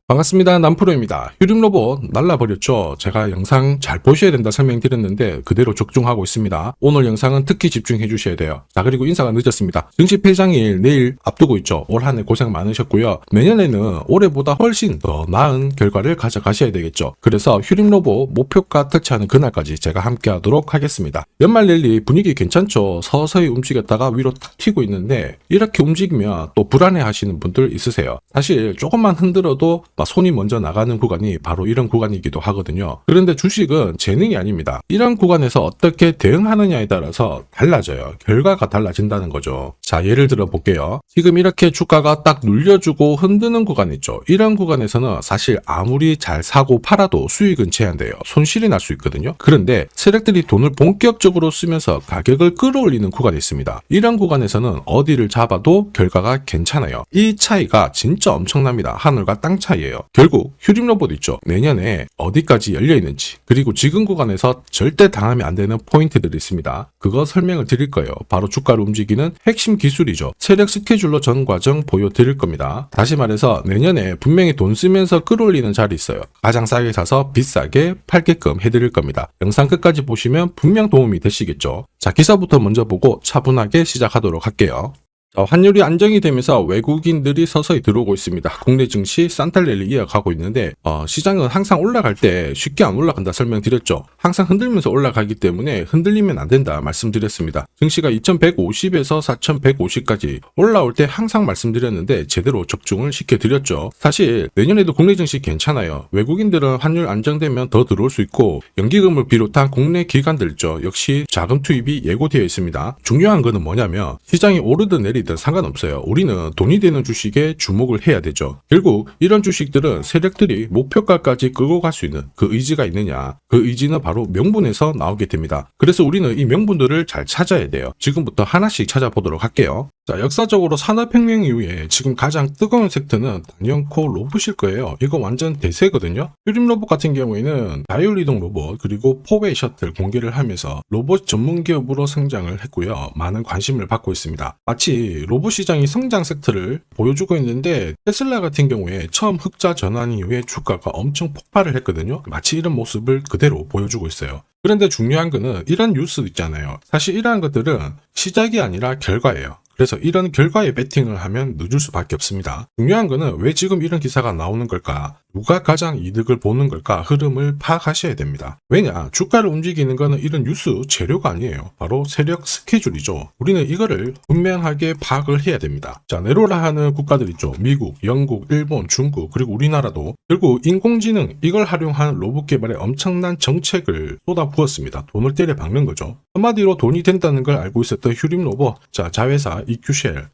반갑습니다. 남프로입니다. 휴림로봇 날라버렸죠? 제가 영상 잘 보셔야 된다 설명드렸는데 그대로 적중하고 있습니다. 오늘 영상은 특히 집중해 주셔야 돼요. 자, 그리고 인사가 늦었습니다. 증시 폐장일 내일 앞두고 있죠. 올 한 해 고생 많으셨고요. 내년에는 올해보다 훨씬 더 나은 결과를 가져가셔야 되겠죠. 그래서 휴림로봇 목표가 터치하는 그날까지 제가 함께 하도록 하겠습니다. 연말 랠리 분위기 괜찮죠? 서서히 움직였다가 위로 탁 튀고 있는데 이렇게 움직이면 또 불안해 하시는 분들 있으세요. 사실 조금만 흔들어도 손이 먼저 나가는 구간이 바로 이런 구간이기도 하거든요. 그런데 주식은 재능이 아닙니다. 이런 구간에서 어떻게 대응하느냐에 따라서 달라져요. 결과가 달라진다는 거죠. 자, 예를 들어 볼게요. 지금 이렇게 주가가 딱 눌려주고 흔드는 구간 있죠. 이런 구간에서는 사실 아무리 잘 사고 팔아도 수익은 제한돼요. 손실이 날 수 있거든요. 그런데 세력들이 돈을 본격적으로 쓰면서 가격을 끌어올리는 구간이 있습니다. 이런 구간에서는 어디를 잡아도 결과가 괜찮아요. 이 차이가 진짜 엄청납니다. 하늘과 땅 차이예요. 결국 휴림로봇 있죠. 내년에 어디까지 열려 있는지, 그리고 지금 구간에서 절대 당하면 안 되는 포인트들이 있습니다. 그거 설명을 드릴 거예요. 바로 주가를 움직이는 핵심 기술이죠. 세력 스케줄로 전 과정 보여드릴 겁니다. 다시 말해서 내년에 분명히 돈 쓰면서 끌어올리는 자리 있어요. 가장 싸게 사서 비싸게 팔게끔 해드릴 겁니다. 영상 끝까지 보시면 분명 도움이 되시겠죠. 자, 기사부터 먼저 보고 차분하게 시작하도록 할게요. 환율이 안정이 되면서 외국인들이 서서히 들어오고 있습니다. 국내 증시 산탈랠리 이어가고 있는데 시장은 항상 올라갈 때 쉽게 안 올라간다 설명드렸죠. 항상 흔들면서 올라가기 때문에 흔들리면 안 된다 말씀드렸습니다. 증시가 2150에서 4150까지 올라올 때 항상 말씀드렸는데 제대로 적중을 시켜드렸죠. 사실 내년에도 국내 증시 괜찮아요. 외국인들은 환율 안정되면 더 들어올 수 있고 연기금을 비롯한 국내 기관들 있죠. 역시 자금 투입이 예고되어 있습니다. 중요한 거는 뭐냐면 시장이 오르든 내리든 상관없어요. 우리는 돈이 되는 주식에 주목을 해야 되죠. 결국 이런 주식들은 세력들이 목표가까지 끌고 갈 수 있는 그 의지가 있느냐, 그 의지는 바로 명분에서 나오게 됩니다. 그래서 우리는 이 명분들을 잘 찾아야 돼요. 지금부터 하나씩 찾아보도록 할게요. 자, 역사적으로 산업혁명 이후에 지금 가장 뜨거운 섹터는 단연코 로봇일 거예요. 이거 완전 대세거든요. 휴림로봇 같은 경우에는 자율이동 로봇 그리고 포웨이 셔틀 공개를 하면서 로봇 전문 기업으로 성장을 했고요. 많은 관심을 받고 있습니다. 마치 로봇 시장이 성장 섹터를 보여주고 있는데 테슬라 같은 경우에 처음 흑자 전환 이후에 주가가 엄청 폭발을 했거든요. 마치 이런 모습을 그대로 보여주고 있어요. 그런데 중요한 거는 이런 뉴스 있잖아요. 사실 이러한 것들은 시작이 아니라 결과예요. 그래서 이런 결과에 베팅을 하면 늦을 수밖에 없습니다. 중요한 거는 왜 지금 이런 기사가 나오는 걸까? 누가 가장 이득을 보는 걸까? 흐름을 파악하셔야 됩니다. 왜냐? 주가를 움직이는 거는 이런 뉴스 재료가 아니에요. 바로 세력 스케줄이죠. 우리는 이거를 분명하게 파악을 해야 됩니다. 자, 내로라 하는 국가들 있죠. 미국, 영국, 일본, 중국, 그리고 우리나라도 결국 인공지능 이걸 활용한 로봇 개발에 엄청난 정책을 쏟아부었습니다. 돈을 때려 박는 거죠. 한마디로 돈이 된다는 걸 알고 있었던 휴림로봇, 자, 자회사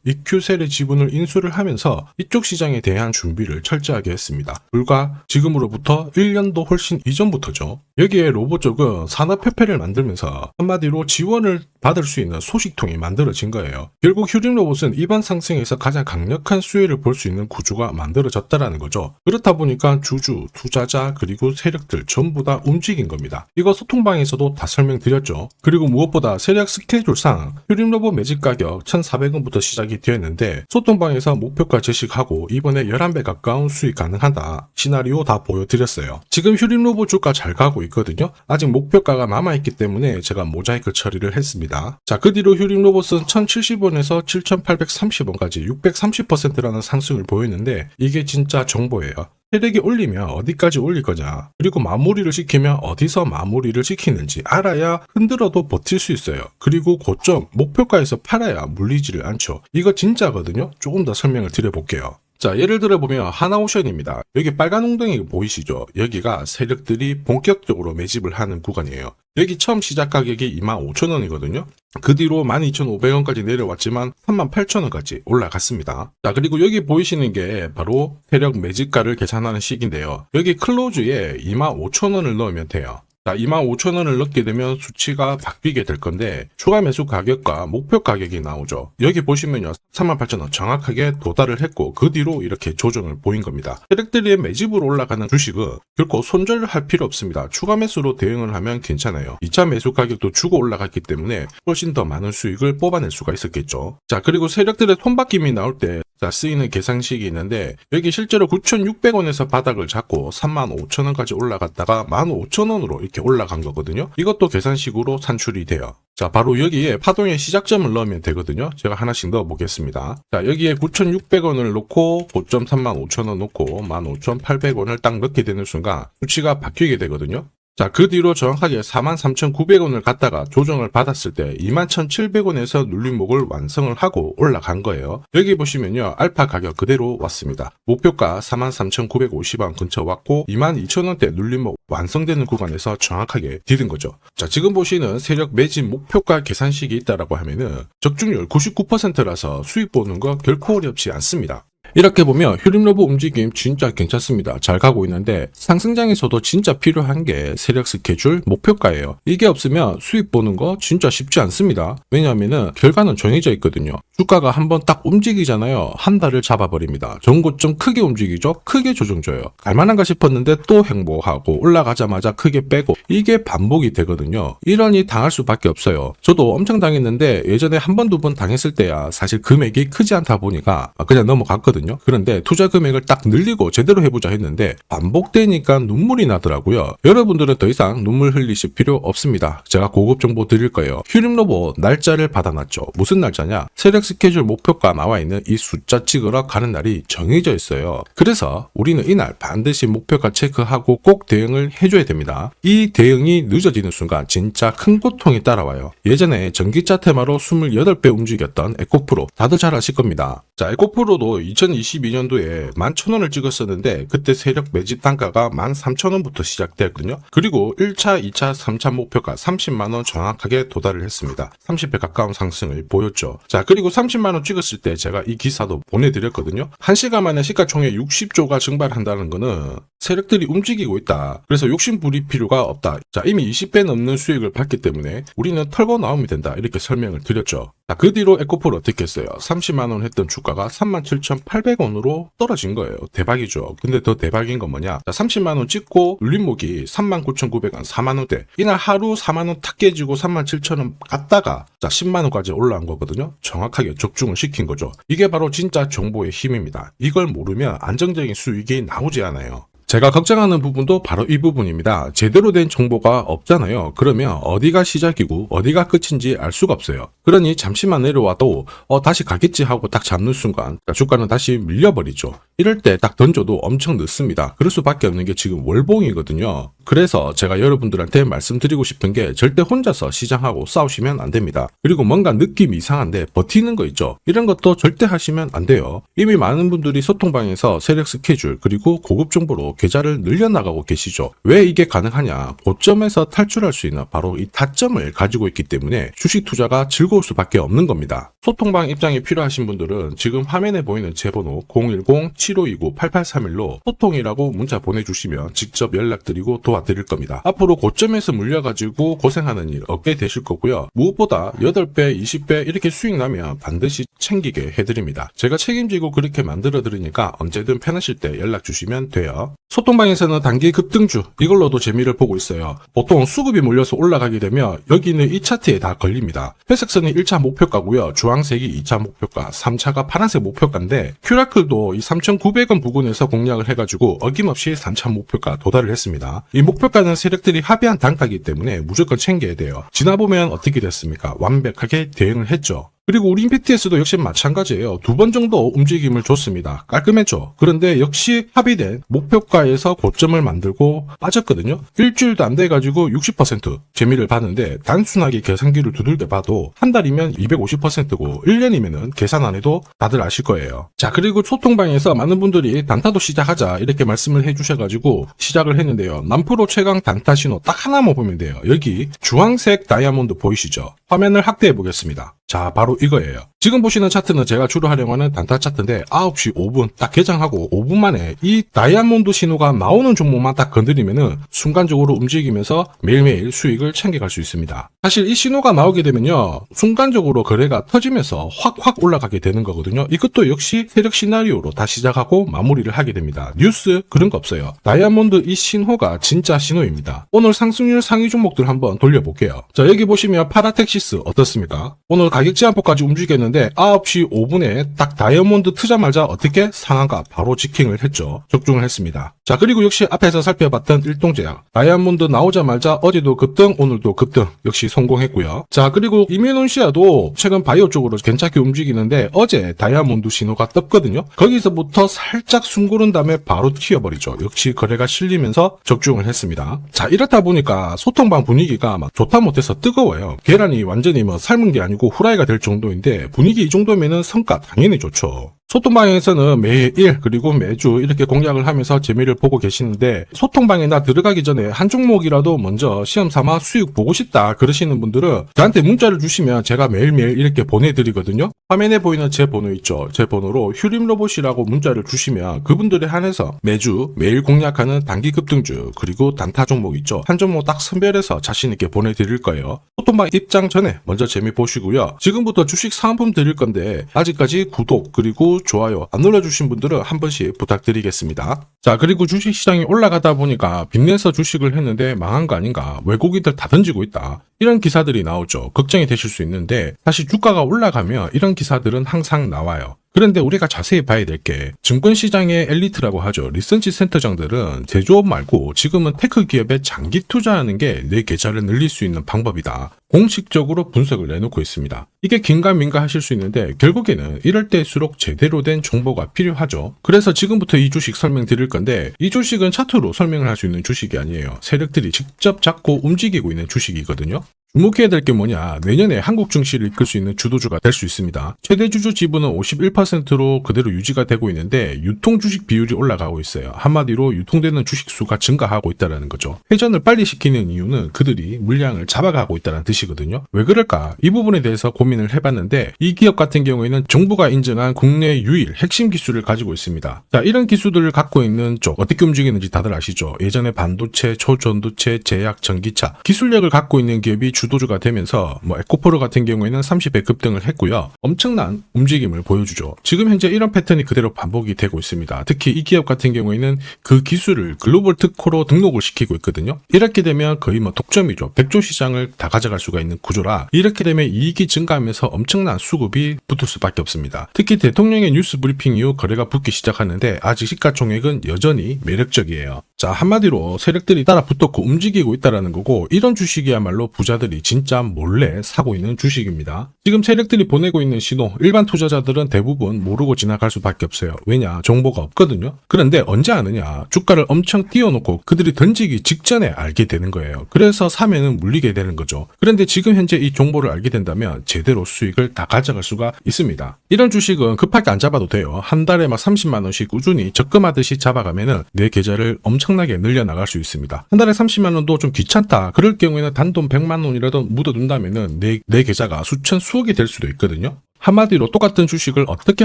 이큐셀의 지분을 인수를 하면서 이쪽 시장에 대한 준비를 철저하게 했습니다. 불과 지금으로부터 1년도 훨씬 이전부터죠. 여기에 로봇 쪽은 산업협회를 만들면서 한마디로 지원을 받을 수 있는 소식통이 만들어진 거예요. 결국 휴림로봇은 이번 상승에서 가장 강력한 수혜를 볼 수 있는 구조가 만들어졌다라는 거죠. 그렇다 보니까 주주, 투자자, 그리고 세력들 전부 다 움직인 겁니다. 이거 소통방에서도 다 설명드렸죠. 그리고 무엇보다 세력 스케줄상 휴림로봇 매집 가격 1,400원부터 시작이 되었는데 소통방에서 목표가 제시하고 이번에 11배 가까운 수익 가능하다 시나리오 다 보여드렸어요. 지금 휴림로봇 주가 잘 가고 있거든요. 아직 목표가가 남아있기 때문에 제가 모자이크 처리를 했습니다. 자, 그 뒤로 휴림로봇은 1,070원에서 7,830원까지 630%라는 상승을 보였는데 이게 진짜 정보예요. 세력이 올리면 어디까지 올릴 거냐, 그리고 마무리를 시키면 어디서 마무리를 시키는지 알아야 흔들어도 버틸 수 있어요. 그리고 고점 목표가에서 팔아야 물리지를 않죠. 이거 진짜거든요. 조금 더 설명을 드려볼게요. 자, 예를 들어 보면 하나오션입니다. 여기 빨간 웅덩이 보이시죠? 여기가 세력들이 본격적으로 매집을 하는 구간이에요. 여기 처음 시작 가격이 25,000원이거든요. 그 뒤로 12,500원까지 내려왔지만 38,000원까지 올라갔습니다. 자, 그리고 여기 보이시는 게 바로 세력 매집가를 계산하는 식인데요. 여기 클로즈에 25,000원을 넣으면 돼요. 자, 25,000원을 넣게 되면 수치가 바뀌게 될 건데 추가 매수 가격과 목표 가격이 나오죠. 여기 보시면요, 38,000원 정확하게 도달을 했고 그 뒤로 이렇게 조정을 보인 겁니다. 세력들이 매집으로 올라가는 주식은 결코 손절을 할 필요 없습니다. 추가 매수로 대응을 하면 괜찮아요. 2차 매수 가격도 주고 올라갔기 때문에 훨씬 더 많은 수익을 뽑아낼 수가 있었겠죠. 자, 그리고 세력들의 손바뀜이 나올 때 자, 쓰이는 계산식이 있는데 여기 실제로 9,600원에서 바닥을 잡고 35,000원까지 올라갔다가 15,000원으로 이렇게 올라간 거거든요. 이것도 계산식으로 산출이 돼요. 자, 바로 여기에 파동의 시작점을 넣으면 되거든요. 제가 하나씩 넣어 보겠습니다. 자, 여기에 9,600원을 놓고 고점 35,000원 놓고 15,800원을 딱 넣게 되는 순간 수치가 바뀌게 되거든요. 자, 그 뒤로 정확하게 43,900원을 갖다가 조정을 받았을 때 21,700원에서 눌림목을 완성을 하고 올라간 거예요. 여기 보시면요, 알파 가격 그대로 왔습니다. 목표가 43,950원 근처 왔고 22,000원대 눌림목 완성되는 구간에서 정확하게 디딘 거죠. 자, 지금 보시는 세력 매집 목표가 계산식이 있다라고 하면은 적중률 99%라서 수익 보는 거 결코 어렵지 않습니다. 이렇게 보면 휴림로브 움직임 진짜 괜찮습니다. 잘 가고 있는데 상승장에서도 진짜 필요한 게 세력 스케줄 목표가예요. 이게 없으면 수익 보는 거 진짜 쉽지 않습니다. 왜냐하면은 결과는 정해져 있거든요. 주가가 한번 딱 움직이잖아요. 한 달을 잡아버립니다. 전고점 크게 움직이죠. 크게 조정줘요. 갈만한가 싶었는데 또 행보하고 올라가자마자 크게 빼고 이게 반복이 되거든요. 이러니 당할 수밖에 없어요. 저도 엄청 당했는데 예전에 한 번, 두 번 당했을 때야 사실 금액이 크지 않다 보니까 그냥 넘어갔거든요. 그런데 투자 금액을 딱 늘리고 제대로 해보자 했는데 반복되니까 눈물이 나더라고요. 여러분들은 더 이상 눈물 흘리실 필요 없습니다. 제가 고급 정보 드릴 거예요. 휴림로봇 날짜를 받아놨죠. 무슨 날짜냐? 세력 스케줄 목표가 나와 있는 이 숫자 찍으러 가는 날이 정해져 있어요. 그래서 우리는 이날 반드시 목표가 체크하고 꼭 대응을 해줘야 됩니다. 이 대응이 늦어지는 순간 진짜 큰 고통이 따라와요. 예전에 전기차 테마로 28배 움직였던 에코프로 다들 잘 아실 겁니다. 자, 에코프로도 2022년도에 11,000원을 찍었었는데 그때 세력 매집 단가가 13,000원부터 시작되었거든요. 그리고 1차, 2차, 3차 목표가 30만원 정확하게 도달을 했습니다. 30배 가까운 상승을 보였죠. 자, 그리고 30만원 찍었을 때 제가 이 기사도 보내드렸거든요. 1시간 만에 시가총액 60조가 증발한다는 거는 세력들이 움직이고 있다. 그래서 욕심 부릴 필요가 없다. 자, 이미 20배 넘는 수익을 받기 때문에 우리는 털고 나오면 된다. 이렇게 설명을 드렸죠. 자, 그 뒤로 에코프로 어떻게 했어요? 30만원 했던 주가가 37,800원으로 떨어진 거예요. 대박이죠. 근데 더 대박인 건 뭐냐? 자, 30만원 찍고 눌림목이 39,900원, 4만원대. 이날 하루 4만원 탁 깨지고 37,000원 갔다가 자, 10만원까지 올라온 거거든요. 정확하게 적중을 시킨 거죠. 이게 바로 진짜 정보의 힘입니다. 이걸 모르면 안정적인 수익이 나오지 않아요. 제가 걱정하는 부분도 바로 이 부분입니다. 제대로 된 정보가 없잖아요. 그러면 어디가 시작이고 어디가 끝인지 알 수가 없어요. 그러니 잠시만 내려와도 다시 가겠지 하고 딱 잡는 순간 주가는 다시 밀려버리죠. 이럴 때 딱 던져도 엄청 늦습니다. 그럴 수밖에 없는 게 지금 월봉이거든요. 그래서 제가 여러분들한테 말씀드리고 싶은 게 절대 혼자서 시장하고 싸우시면 안 됩니다. 그리고 뭔가 느낌이 이상한데 버티는 거 있죠. 이런 것도 절대 하시면 안 돼요. 이미 많은 분들이 소통방에서 세력 스케줄 그리고 고급 정보로 계좌를 늘려나가고 계시죠. 왜 이게 가능하냐? 고점에서 탈출할 수 있는 바로 이 타점을 가지고 있기 때문에 주식 투자가 즐거울 수밖에 없는 겁니다. 소통방 입장이 필요하신 분들은 지금 화면에 보이는 제 번호 010-7529-8831로 소통이라고 문자 보내주시면 직접 연락드리고 도와드릴 겁니다. 앞으로 고점에서 물려가지고 고생하는 일 없게 되실 거고요. 무엇보다 8배, 20배 이렇게 수익 나면 반드시 챙기게 해드립니다. 제가 책임지고 그렇게 만들어드리니까 언제든 편하실 때 연락 주시면 돼요. 소통방에서는 단기 급등주 이걸로도 재미를 보고 있어요. 보통 수급이 몰려서 올라가게 되면 여기는 이 차트에 다 걸립니다. 회색선이 1차 목표가고요. 주황색이 2차 목표가, 3차가 파란색 목표가인데 큐라클도 이 3,900원 부근에서 공략을 해가지고 어김없이 3차 목표가 도달을 했습니다. 이 목표가는 세력들이 합의한 단가이기 때문에 무조건 챙겨야 돼요. 지나보면 어떻게 됐습니까? 완벽하게 대응을 했죠. 그리고 우리 임팩트에서도 역시 마찬가지예요. 2번 정도 움직임을 줬습니다. 깔끔했죠. 그런데 역시 합의된 목표가에서 고점을 만들고 빠졌거든요. 일주일도 안 돼가지고 60% 재미를 봤는데 단순하게 계산기를 두들겨 봐도 한 달이면 250%고 1년이면은 계산 안 해도 다들 아실 거예요. 자, 그리고 소통방에서 많은 분들이 단타도 시작하자 이렇게 말씀을 해주셔가지고 시작을 했는데요. 남프로 최강 단타 신호 딱 하나만 보면 돼요. 여기 주황색 다이아몬드 보이시죠? 화면을 확대해 보겠습니다. 자, 바로 이거예요. 지금 보시는 차트는 제가 주로 활용하는 단타 차트인데 9시 5분 딱 개장하고 5분 만에 이 다이아몬드 신호가 나오는 종목만 딱 건드리면은 순간적으로 움직이면서 매일매일 수익을 챙겨갈 수 있습니다. 사실 이 신호가 나오게 되면요. 순간적으로 거래가 터지면서 확 올라가게 되는 거거든요. 이것도 역시 세력 시나리오로 다 시작하고 마무리를 하게 됩니다. 뉴스 그런 거 없어요. 다이아몬드 이 신호가 진짜 신호입니다. 오늘 상승률 상위 종목들 한번 돌려볼게요. 자, 여기 보시면 파라텍시스 어떻습니까? 오늘 가격 제한폭까지 움직였는데 있었는데 9시 5분에 딱 다이아몬드 트자마자 어떻게 상한가 바로 지킹을 했죠. 적중을 했습니다. 자, 그리고 역시 앞에서 살펴봤던 일동제약 다이아몬드 나오자마자 어제도 급등 오늘도 급등 역시 성공했고요. 자, 그리고 이뮤논시아도 최근 바이오 쪽으로 괜찮게 움직이는데 어제 다이아몬드 신호가 떴거든요. 거기서부터 살짝 숨 고른 다음에 바로 튀어버리죠. 역시 거래가 실리면서 적중을 했습니다. 자, 이렇다 보니까 소통방 분위기가 막 좋다 못해서 뜨거워요. 계란이 완전히 뭐 삶은 게 아니고 후라이가 될 정도인데 분위기 이 정도면은 성과 당연히 좋죠. 소통방에서는 매일 그리고 매주 이렇게 공략을 하면서 재미를 보고 계시는데 소통방에 나 들어가기 전에 한 종목이라도 먼저 시험 삼아 수익 보고 싶다 그러시는 분들은 저한테 문자를 주시면 제가 매일매일 이렇게 보내드리거든요. 화면에 보이는 제 번호 있죠. 제 번호로 휴림로봇이라고 문자를 주시면 그분들에 한해서 매주 매일 공략하는 단기 급등주 그리고 단타 종목 있죠. 한 종목 딱 선별해서 자신있게 보내드릴 거예요. 소통방 입장 전에 먼저 재미 보시고요. 지금부터 주식 사은품 드릴 건데 아직까지 구독 그리고 좋아요 안 눌러주신 분들은 한 번씩 부탁드리겠습니다. 자, 그리고 주식시장이 올라가다 보니까 빚내서 주식을 했는데 망한 거 아닌가, 외국인들 다 던지고 있다, 이런 기사들이 나오죠. 걱정이 되실 수 있는데 사실 주가가 올라가면 이런 기사들은 항상 나와요. 그런데 우리가 자세히 봐야 될 게 증권시장의 엘리트라고 하죠. 리서치 센터장들은 제조업 말고 지금은 테크 기업에 장기 투자하는 게 내 계좌를 늘릴 수 있는 방법이다. 공식적으로 분석을 내놓고 있습니다. 이게 긴가민가 하실 수 있는데 결국에는 이럴 때일수록 제대로 된 정보가 필요하죠. 그래서 지금부터 이 주식 설명드릴 건데 이 주식은 차트로 설명을 할 수 있는 주식이 아니에요. 세력들이 직접 잡고 움직이고 있는 주식이거든요. 주목해야 될 게 뭐냐, 내년에 한국 증시를 이끌 수 있는 주도주가 될 수 있습니다. 최대 주주 지분은 51%로 그대로 유지가 되고 있는데 유통 주식 비율이 올라가고 있어요. 한마디로 유통되는 주식 수가 증가하고 있다는 거죠. 회전을 빨리 시키는 이유는 그들이 물량을 잡아가고 있다는 뜻이거든요. 왜 그럴까? 이 부분에 대해서 고민을 해봤는데 이 기업 같은 경우에는 정부가 인정한 국내 유일 핵심 기술을 가지고 있습니다. 자, 이런 기술들을 갖고 있는 쪽 어떻게 움직이는지 다들 아시죠? 예전에 반도체, 초전도체, 제약, 전기차 기술력을 갖고 있는 기업이 주도주가 되면서 에코프로 같은 경우에는 30배 급등을 했고요. 엄청난 움직임을 보여주죠. 지금 현재 이런 패턴이 그대로 반복이 되고 있습니다. 특히 이 기업 같은 경우에는 그 기술을 글로벌 특허로 등록을 시키고 있거든요. 이렇게 되면 거의 독점이죠. 100조 시장을 다 가져갈 수가 있는 구조라 이렇게 되면 이익이 증가하면서 엄청난 수급이 붙을 수밖에 없습니다. 특히 대통령의 뉴스 브리핑 이후 거래가 붙기 시작하는데 아직 시가총액은 여전히 매력적이에요. 자, 한마디로 세력들이 따라 붙었고 움직이고 있다는 거고 이런 주식이야말로 부자들이 진짜 몰래 사고 있는 주식입니다. 지금 세력들이 보내고 있는 신호 일반 투자자들은 대부분 모르고 지나갈 수밖에 없어요. 왜냐? 정보가 없거든요. 그런데 언제 아느냐? 주가를 엄청 띄워놓고 그들이 던지기 직전에 알게 되는 거예요. 그래서 사면은 물리게 되는 거죠. 그런데 지금 현재 이 정보를 알게 된다면 제대로 수익을 다 가져갈 수가 있습니다. 이런 주식은 급하게 안 잡아도 돼요. 한 달에 30만 원씩 꾸준히 적금하듯이 잡아가면은 내 계좌를 엄청나게 늘려나갈 수 있습니다. 한 달에 30만 원도 좀 귀찮다. 그럴 경우에는 단돈 100만 원이라도 묻어둔다면은 내 계좌가 수천 수억이 될 수도 있거든요. 한마디로 똑같은 주식을 어떻게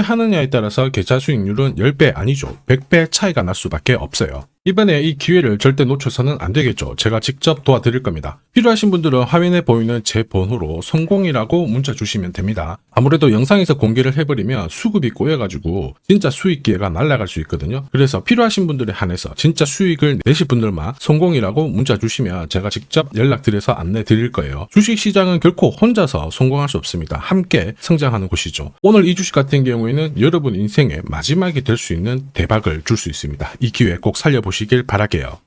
하느냐에 따라서 계좌 수익률은 10배 아니죠. 100배 차이가 날 수밖에 없어요. 이번에 이 기회를 절대 놓쳐서는 안 되겠죠. 제가 직접 도와드릴 겁니다. 필요하신 분들은 화면에 보이는 제 번호로 성공이라고 문자 주시면 됩니다. 아무래도 영상에서 공개를 해버리면 수급이 꼬여가지고 진짜 수익 기회가 날아갈 수 있거든요. 그래서 필요하신 분들에 한해서 진짜 수익을 내실 분들만 성공이라고 문자 주시면 제가 직접 연락드려서 안내 드릴 거예요. 주식시장은 결코 혼자서 성공할 수 없습니다. 함께 성장하는 곳이죠. 오늘 이 주식 같은 경우에는 여러분 인생의 마지막이 될 수 있는 대박을 줄 수 있습니다. 이 기회 꼭 살려보시길 바랄게요.